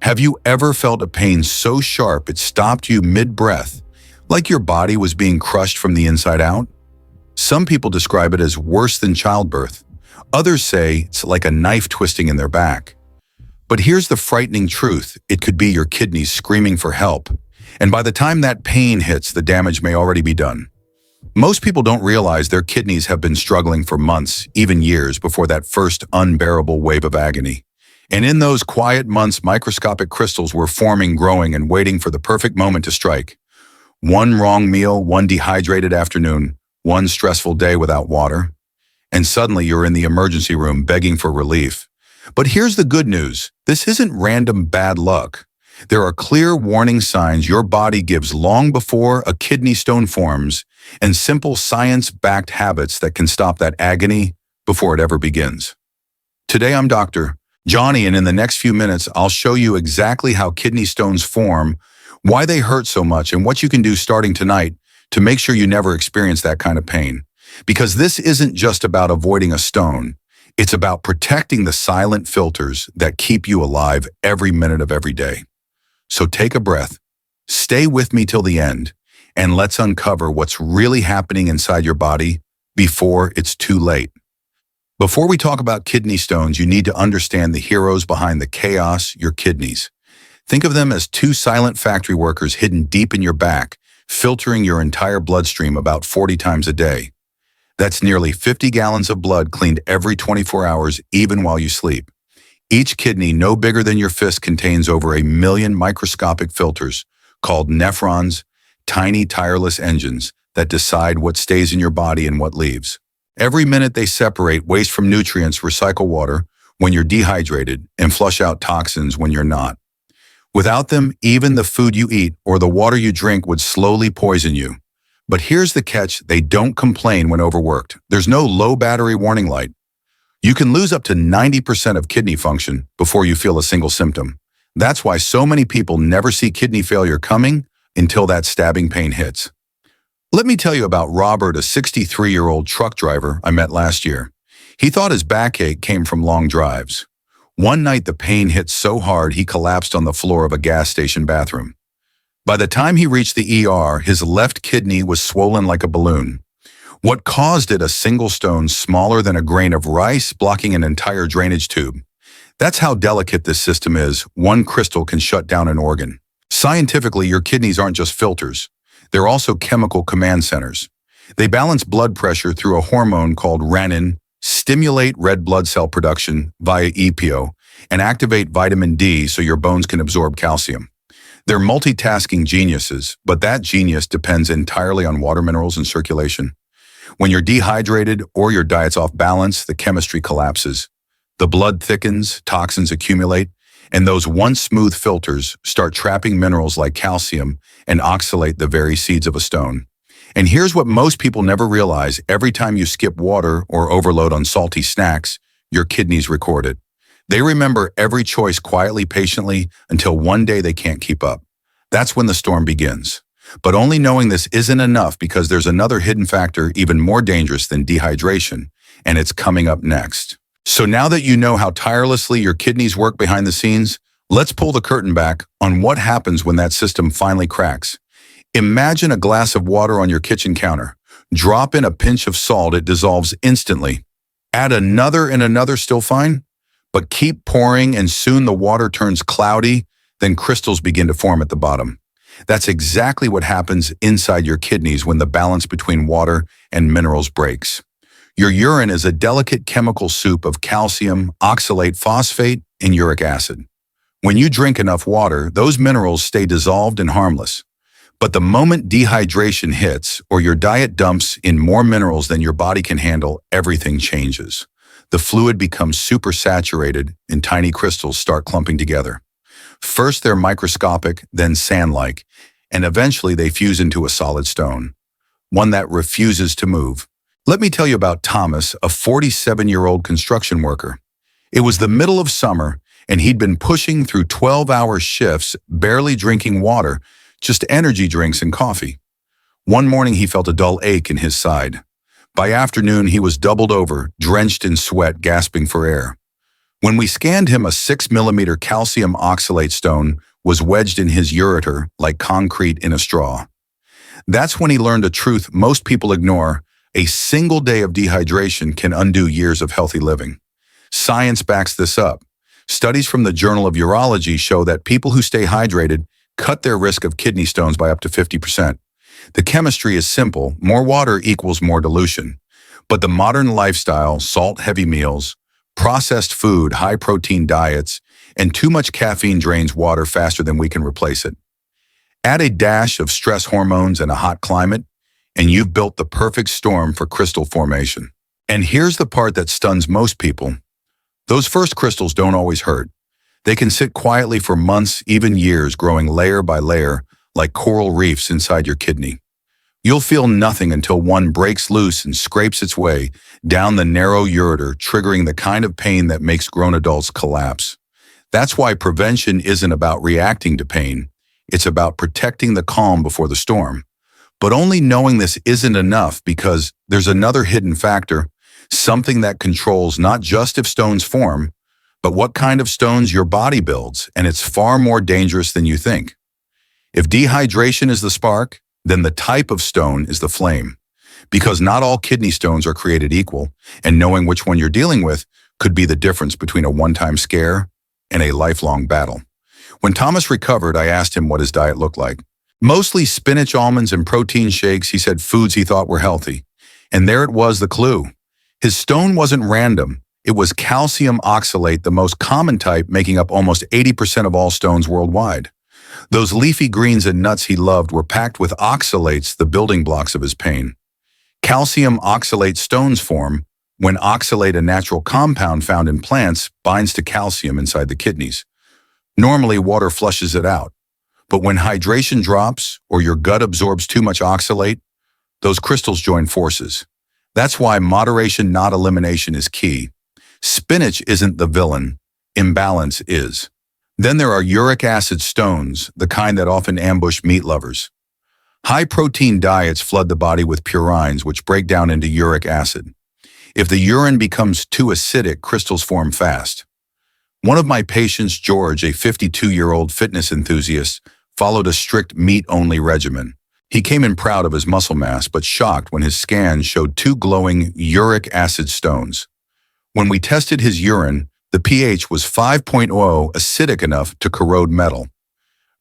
Have you ever felt a pain so sharp it stopped you mid-breath, like your body was being crushed from the inside out? Some people describe it as worse than childbirth. Others say it's like a knife twisting in their back. But here's the frightening truth: it could be your kidneys screaming for help. And by the time that pain hits, the damage may already be done. Most people don't realize their kidneys have been struggling for months, even years, before that first unbearable wave of agony. And in those quiet months, microscopic crystals were forming, growing, and waiting for the perfect moment to strike. One wrong meal, one dehydrated afternoon, one stressful day without water, and suddenly you're in the emergency room begging for relief. But here's the good news: this isn't random bad luck. There are clear warning signs your body gives long before a kidney stone forms, and simple science-backed habits that can stop that agony before it ever begins. Today I'm Dr. Johnny, and in the next few minutes I'll show you exactly how kidney stones form, why they hurt so much, and what you can do starting tonight to make sure you never experience that kind of pain. Because this isn't just about avoiding a stone, it's about protecting the silent filters that keep you alive every minute of every day. So take a breath, stay with me till the end, and let's uncover what's really happening inside your body before it's too late. Before we talk about kidney stones, you need to understand the heroes behind the chaos: your kidneys. Think of them as two silent factory workers hidden deep in your back, filtering your entire bloodstream about 40 times a day. That's nearly 50 gallons of blood cleaned every 24 hours, even while you sleep. Each kidney, no bigger than your fist, contains over 1 million microscopic filters called nephrons, tiny tireless engines that decide what stays in your body and what leaves. Every minute they separate waste from nutrients, recycle water when you're dehydrated, and flush out toxins when you're not. Without them, even the food you eat or the water you drink would slowly poison you. But here's the catch: they don't complain when overworked. There's no low battery warning light. You can lose up to 90% of kidney function before you feel a single symptom. That's why so many people never see kidney failure coming until that stabbing pain hits. Let me tell you about Robert, a 63-year-old truck driver I met last year. He thought his backache came from long drives. One night the pain hit so hard he collapsed on the floor of a gas station bathroom. By the time he reached the ER, his left kidney was swollen like a balloon. What caused it? A single stone smaller than a grain of rice blocking an entire drainage tube. That's how delicate this system is. One crystal can shut down an organ. Scientifically, your kidneys aren't just filters. They're also chemical command centers. They balance blood pressure through a hormone called renin, stimulate red blood cell production via EPO, and activate vitamin D so your bones can absorb calcium. They're multitasking geniuses, but that genius depends entirely on water, minerals, and circulation. When you're dehydrated or your diet's off balance, the chemistry collapses. The blood thickens, toxins accumulate, and those once smooth filters start trapping minerals like calcium and oxalate, the very seeds of a stone. And here's what most people never realize: every time you skip water or overload on salty snacks, your kidneys record it. They remember every choice quietly, patiently, until one day they can't keep up. That's when the storm begins. But only knowing this isn't enough, because there's another hidden factor even more dangerous than dehydration, and it's coming up next. So now that you know how tirelessly your kidneys work behind the scenes, let's pull the curtain back on what happens when that system finally cracks. Imagine a glass of water on your kitchen counter. Drop in a pinch of salt, it dissolves instantly. Add another and another, still fine? But keep pouring and soon the water turns cloudy, then crystals begin to form at the bottom. That's exactly what happens inside your kidneys when the balance between water and minerals breaks. Your urine is a delicate chemical soup of calcium, oxalate, phosphate, and uric acid. When you drink enough water, those minerals stay dissolved and harmless. But the moment dehydration hits, or your diet dumps in more minerals than your body can handle, everything changes. The fluid becomes supersaturated and tiny crystals start clumping together. First they're microscopic, then sand-like, and eventually they fuse into a solid stone, one that refuses to move. Let me tell you about Thomas, a 47-year-old construction worker. It was the middle of summer, and he'd been pushing through 12-hour shifts, barely drinking water, just energy drinks and coffee. One morning he felt a dull ache in his side. By afternoon he was doubled over, drenched in sweat, gasping for air. When we scanned him, a 6 millimeter calcium oxalate stone was wedged in his ureter like concrete in a straw. That's when he learned a truth most people ignore: a single day of dehydration can undo years of healthy living. Science backs this up. Studies from the Journal of Urology show that people who stay hydrated cut their risk of kidney stones by up to 50%. The chemistry is simple: more water equals more dilution. But the modern lifestyle, salt-heavy meals, processed food, high-protein diets, and too much caffeine drains water faster than we can replace it. Add a dash of stress hormones and a hot climate, and you've built the perfect storm for crystal formation. And here's the part that stuns most people. Those first crystals don't always hurt. They can sit quietly for months, even years, growing layer by layer like coral reefs inside your kidney. You'll feel nothing until one breaks loose and scrapes its way down the narrow ureter, triggering the kind of pain that makes grown adults collapse. That's why prevention isn't about reacting to pain. It's about protecting the calm before the storm. But only knowing this isn't enough, because there's another hidden factor, something that controls not just if stones form, but what kind of stones your body builds, and it's far more dangerous than you think. If dehydration is the spark, then the type of stone is the flame. Because not all kidney stones are created equal, and knowing which one you're dealing with could be the difference between a one-time scare and a lifelong battle. When Thomas recovered, I asked him what his diet looked like. Mostly spinach, almonds, and protein shakes. He said foods he thought were healthy. And there it was, the clue. His stone wasn't random. It was calcium oxalate, the most common type, making up almost 80% of all stones worldwide. Those leafy greens and nuts he loved were packed with oxalates, the building blocks of his pain. Calcium oxalate stones form when oxalate, a natural compound found in plants, binds to calcium inside the kidneys. Normally, water flushes it out. But when hydration drops or your gut absorbs too much oxalate, those crystals join forces. That's why moderation, not elimination, is key. Spinach isn't the villain. Imbalance is. Then there are uric acid stones, the kind that often ambush meat lovers. High-protein diets flood the body with purines, which break down into uric acid. If the urine becomes too acidic, crystals form fast. One of my patients, George, a 52-year-old fitness enthusiast, followed a strict meat-only regimen. He came in proud of his muscle mass, but shocked when his scans showed two glowing uric acid stones. When we tested his urine, the pH was 5.0, acidic enough to corrode metal.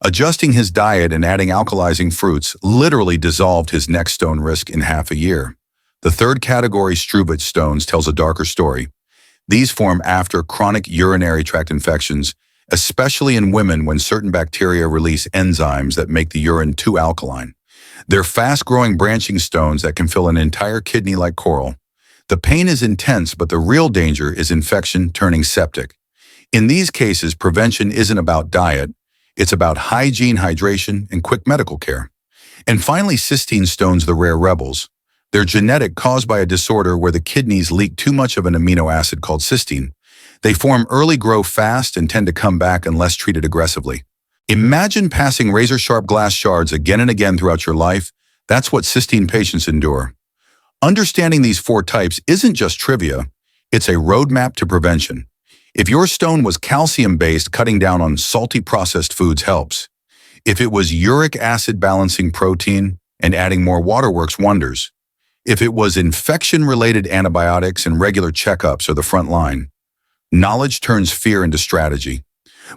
Adjusting his diet and adding alkalizing fruits literally dissolved his neck stone risk in half a year. The third category, struvite stones, tells a darker story. These form after chronic urinary tract infections, especially in women when certain bacteria release enzymes that make the urine too alkaline. They're fast-growing branching stones that can fill an entire kidney like coral. The pain is intense, but the real danger is infection turning septic. In these cases, prevention isn't about diet. It's about hygiene, hydration, and quick medical care. And finally, cystine stones, the rare rebels. They're genetic, caused by a disorder where the kidneys leak too much of an amino acid called cystine. They form early, grow fast, and tend to come back unless treated aggressively. Imagine passing razor-sharp glass shards again and again throughout your life. That's what cystine patients endure. Understanding these four types isn't just trivia, it's a roadmap to prevention. If your stone was calcium-based, cutting down on salty processed foods helps. If it was uric acid, balancing protein and adding more water works wonders. If it was infection-related, antibiotics and regular checkups are the front line. Knowledge turns fear into strategy.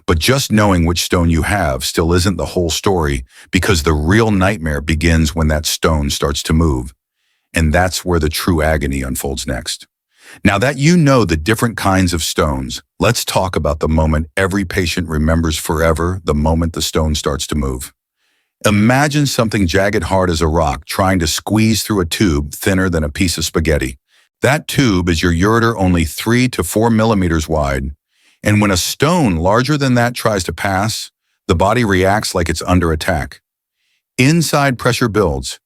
But just knowing which stone you have still isn't the whole story, because the real nightmare begins when that stone starts to move. And that's where the true agony unfolds next. Now that you know the different kinds of stones, let's talk about the moment every patient remembers forever, the moment the stone starts to move. Imagine something jagged, hard as a rock, trying to squeeze through a tube thinner than a piece of spaghetti. That tube is your ureter, only 3 to 4 millimeters wide. And when a stone larger than that tries to pass, the body reacts like it's under attack. Inside, pressure builds.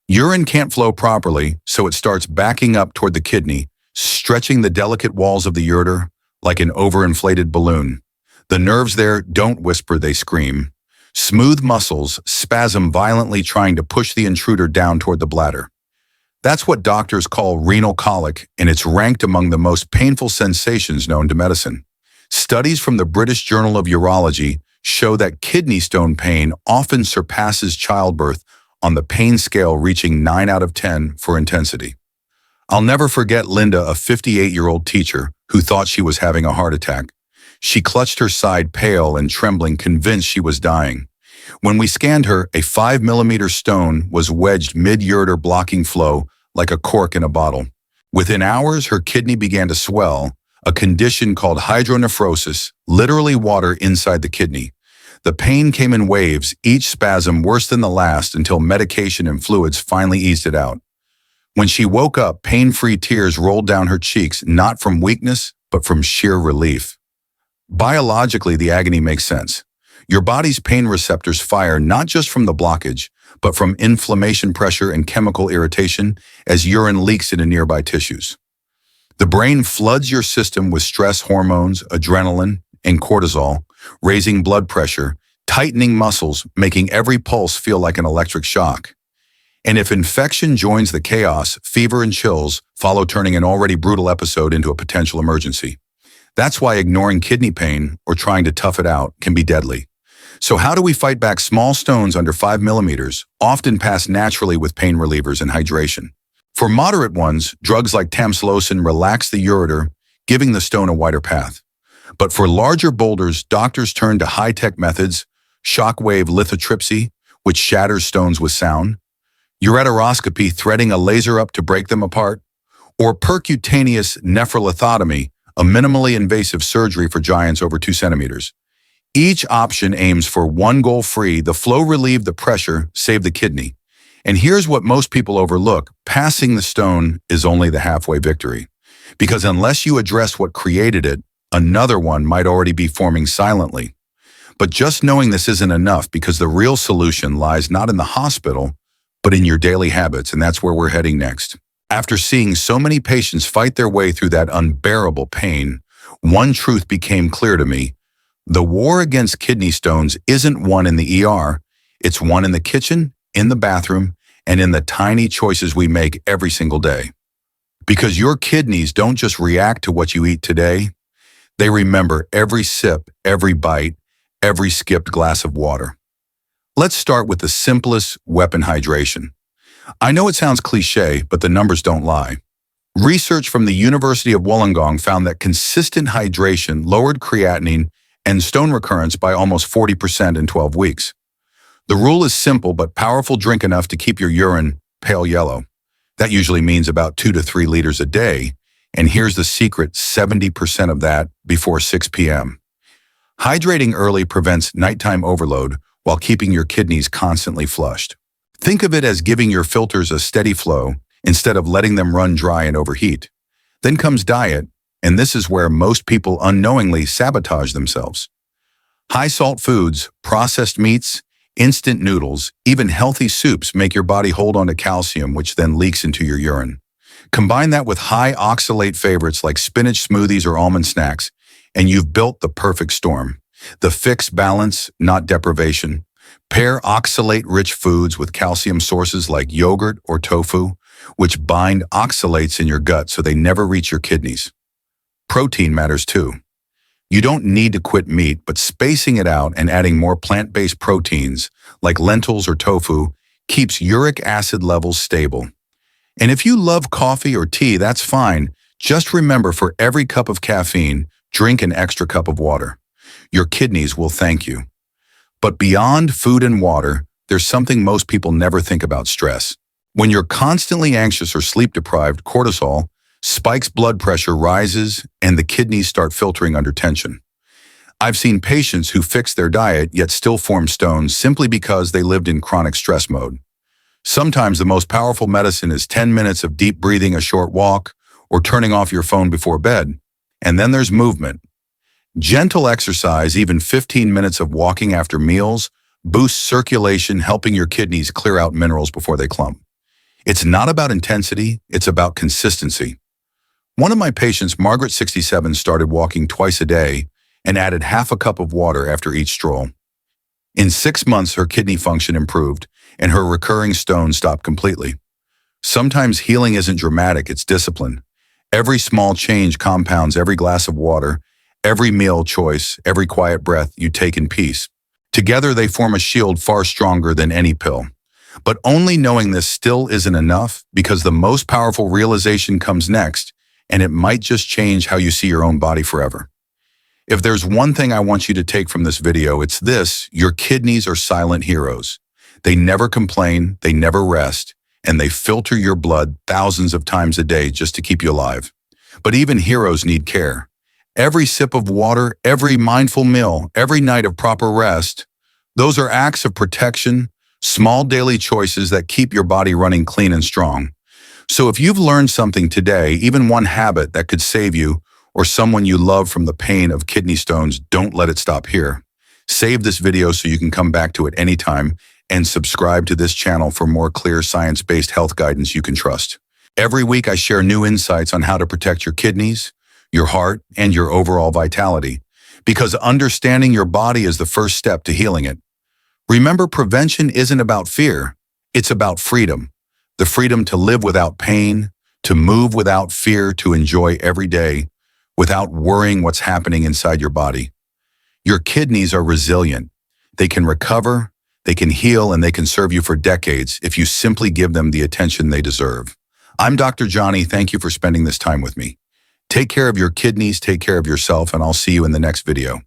Urine can't flow properly, so it starts backing up toward the kidney, stretching the delicate walls of the ureter like an overinflated balloon. The nerves there don't whisper, they scream. Smooth muscles spasm violently, trying to push the intruder down toward the bladder. That's what doctors call renal colic, and it's ranked among the most painful sensations known to medicine. Studies from the British Journal of Urology show that kidney stone pain often surpasses childbirth on the pain scale, reaching 9 out of 10 for intensity. I'll never forget Linda, a 58-year-old teacher who thought she was having a heart attack. She clutched her side, pale and trembling, convinced she was dying. When we scanned her, a 5-millimeter stone was wedged mid-ureter, blocking flow like a cork in a bottle. Within hours, her kidney began to swell, a condition called hydronephrosis, literally water inside the kidney. The pain came in waves, each spasm worse than the last, until medication and fluids finally eased it out. When she woke up, pain-free tears rolled down her cheeks, not from weakness, but from sheer relief. Biologically, the agony makes sense. Your body's pain receptors fire not just from the blockage, but from inflammation, pressure, and chemical irritation as urine leaks into nearby tissues. The brain floods your system with stress hormones, adrenaline, and cortisol, raising blood pressure, tightening muscles, making every pulse feel like an electric shock. And if infection joins the chaos, fever and chills follow, turning an already brutal episode into a potential emergency. That's why ignoring kidney pain or trying to tough it out can be deadly. So how do we fight back small stones under 5 millimeters, often pass naturally with pain relievers and hydration? For moderate ones, drugs like tamsulosin relax the ureter, giving the stone a wider path. But for larger boulders, doctors turn to high-tech methods: shockwave lithotripsy, which shatters stones with sound; ureteroscopy, threading a laser up to break them apart; or percutaneous nephrolithotomy, a minimally invasive surgery for giants over 2 centimeters. Each option aims for one goal: free the flow, relieve the pressure, save the kidney. And here's what most people overlook: passing the stone is only the halfway victory. Because unless you address what created it, another one might already be forming silently. But just knowing this isn't enough, because the real solution lies not in the hospital, but in your daily habits, and that's where we're heading next. After seeing so many patients fight their way through that unbearable pain, one truth became clear to me: the war against kidney stones isn't won in the ER, it's won in the kitchen, in the bathroom, and in the tiny choices we make every single day. Because your kidneys don't just react to what you eat today, they remember every sip, every bite, every skipped glass of water. Let's start with the simplest weapon: hydration. I know it sounds cliche, but the numbers don't lie. Research from the University of Wollongong found that consistent hydration lowered creatinine and stone recurrence by almost 40% in 12 weeks. The rule is simple but powerful: drink enough to keep your urine pale yellow. That usually means about 2 to 3 liters a day. And here's the secret: 70% of that before 6 p.m. Hydrating early prevents nighttime overload while keeping your kidneys constantly flushed. Think of it as giving your filters a steady flow instead of letting them run dry and overheat. Then comes diet, and this is where most people unknowingly sabotage themselves. High-salt foods, processed meats, instant noodles, even healthy soups make your body hold on to calcium, which then leaks into your urine. Combine that with high oxalate favorites like spinach smoothies or almond snacks, and you've built the perfect storm. The fix: balance, not deprivation. Pair oxalate-rich foods with calcium sources like yogurt or tofu, which bind oxalates in your gut so they never reach your kidneys. Protein matters too. You don't need to quit meat, but spacing it out and adding more plant-based proteins like lentils or tofu keeps uric acid levels stable. And if you love coffee or tea, that's fine. Just remember, for every cup of caffeine, drink an extra cup of water. Your kidneys will thank you. But beyond food and water, there's something most people never think about: stress. When you're constantly anxious or sleep-deprived, cortisol spikes, blood pressure rises, and the kidneys start filtering under tension. I've seen patients who fix their diet yet still form stones simply because they lived in chronic stress mode. Sometimes the most powerful medicine is 10 minutes of deep breathing, a short walk, or turning off your phone before bed. And then there's movement. Gentle exercise, even 15 minutes of walking after meals, boosts circulation, helping your kidneys clear out minerals before they clump. It's not about intensity, it's about consistency. One of my patients, Margaret, 67, started walking twice a day and added half a cup of water after each stroll. In 6 months, her kidney function improved and her recurring stones stopped completely. Sometimes healing isn't dramatic, it's discipline. Every small change compounds: every glass of water, every meal choice, every quiet breath you take in peace. Together they form a shield far stronger than any pill. But only knowing this still isn't enough, because the most powerful realization comes next, and it might just change how you see your own body forever. If there's one thing I want you to take from this video, it's this: your kidneys are silent heroes. They never complain, they never rest, and they filter your blood thousands of times a day just to keep you alive. But even heroes need care. Every sip of water, every mindful meal, every night of proper rest, those are acts of protection, small daily choices that keep your body running clean and strong. So if you've learned something today, even one habit that could save you or someone you love from the pain of kidney stones, don't let it stop here. Save this video so you can come back to it anytime, and subscribe to this channel for more clear science-based health guidance you can trust. Every week I share new insights on how to protect your kidneys, your heart, and your overall vitality, because understanding your body is the first step to healing it. Remember, prevention isn't about fear, it's about freedom. The freedom to live without pain, to move without fear, to enjoy every day without worrying what's happening inside your body. Your kidneys are resilient. They can recover, they can heal, and they can serve you for decades if you simply give them the attention they deserve. I'm Dr. Johnny. Thank you for spending this time with me. Take care of your kidneys, take care of yourself, and I'll see you in the next video.